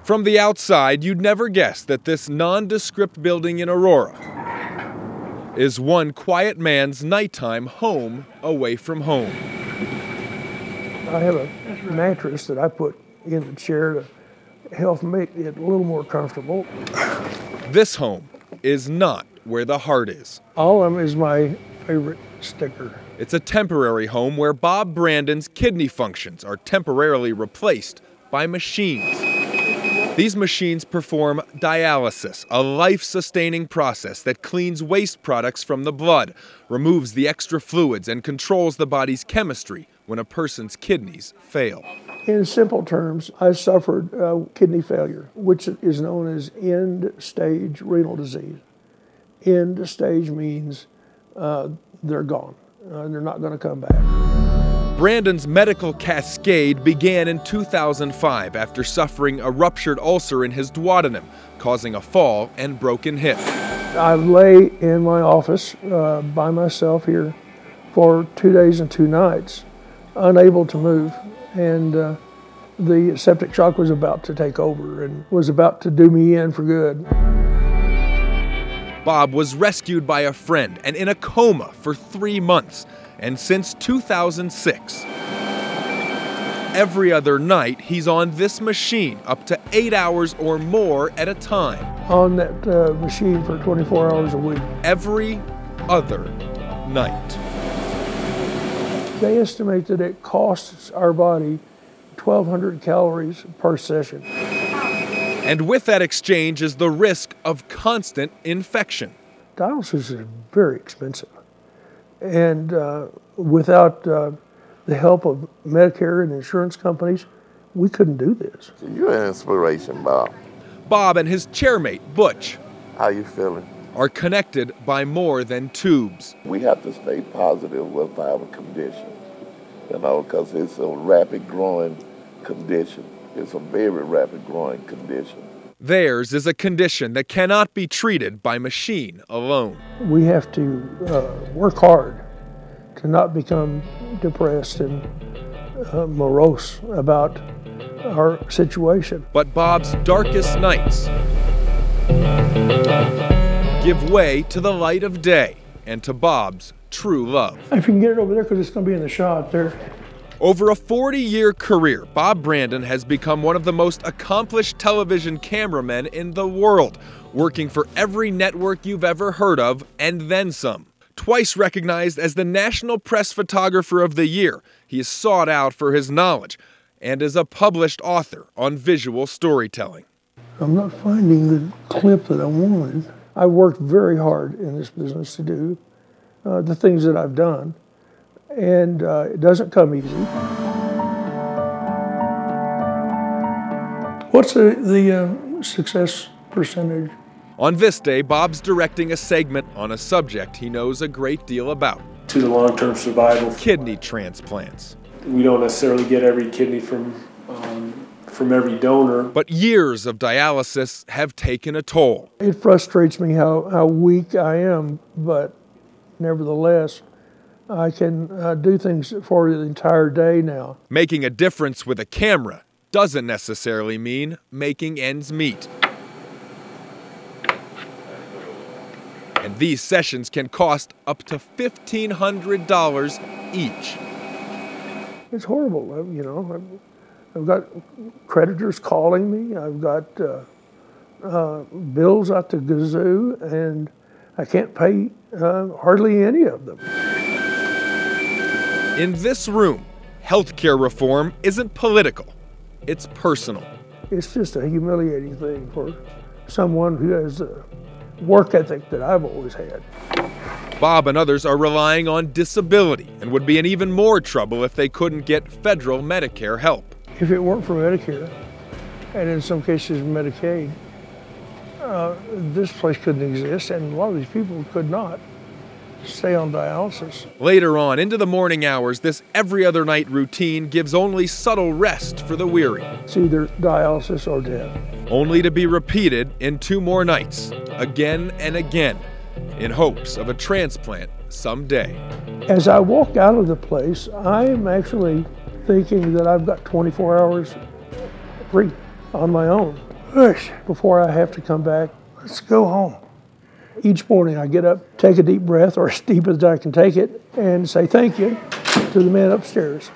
From the outside, you'd never guess that this nondescript building in Aurora is one quiet man's nighttime home away from home. I have a mattress that I put in the chair to help make it a little more comfortable. This home is not where the heart is. All of them is my favorite sticker. It's a temporary home where Bob Brandon's kidney functions are temporarily replaced by machines. These machines perform dialysis, a life-sustaining process that cleans waste products from the blood, removes the extra fluids, and controls the body's chemistry when a person's kidneys fail. In simple terms, I suffered kidney failure, which is known as end-stage renal disease. End stage means they're gone. They're not going to come back. Brandon's medical cascade began in 2005 after suffering a ruptured ulcer in his duodenum, causing a fall and broken hip. I lay in my office by myself here for 2 days and 2 nights, unable to move, and the septic shock was about to take over and was about to do me in for good. Bob was rescued by a friend and in a coma for 3 months. And since 2006, every other night he's on this machine up to 8 hours or more at a time. On that machine for 24 hours a week. Every other night. They estimate that it costs our body 1,200 calories per session. And with that exchange is the risk of constant infection. Dialysis is very expensive. And without the help of Medicare and insurance companies, we couldn't do this. You're an inspiration, Bob. Bob and his chairmate, Butch, how you feeling? Are connected by more than tubes. We have to stay positive with our condition, because it's a rapid growing condition. It's a very rapid growing condition. Theirs is a condition that cannot be treated by machine alone. We have to work hard to not become depressed and morose about our situation. But Bob's darkest nights give way to the light of day and to Bob's true love. If you can get it over there, because it's going to be in the shot there. Over a 40-year career, Bob Brandon has become one of the most accomplished television cameramen in the world, working for every network you've ever heard of, and then some. Twice recognized as the National Press Photographer of the Year, he is sought out for his knowledge and is a published author on visual storytelling. I'm not finding the clip that I wanted. I worked very hard in this business to do the things that I've done. And it doesn't come easy. What's the success percentage? On this day, Bob's directing a segment on a subject he knows a great deal about. To the long-term survival. Kidney transplants. We don't necessarily get every kidney from every donor. But years of dialysis have taken a toll. It frustrates me how weak I am, but nevertheless, I can do things for the entire day now. Making a difference with a camera doesn't necessarily mean making ends meet. And these sessions can cost up to $1,500 each. It's horrible, you know. I've got creditors calling me. I've got bills out the gazoo, and I can't pay hardly any of them. In this room, healthcare reform isn't political, it's personal. It's just a humiliating thing for someone who has the work ethic that I've always had. Bob and others are relying on disability and would be in even more trouble if they couldn't get federal Medicare help. If it weren't for Medicare, and in some cases Medicaid, this place couldn't exist, and a lot of these people could not stay on dialysis. Later on, into the morning hours, this every other night routine gives only subtle rest for the weary. It's either dialysis or death. Only to be repeated in 2 more nights, again and again, in hopes of a transplant someday. As I walk out of the place, I am actually thinking that I've got 24 hours free on my own. push before I have to come back. Let's go home. Each morning I get up, take a deep breath, or as deep as I can take it, and say thank you to the man upstairs.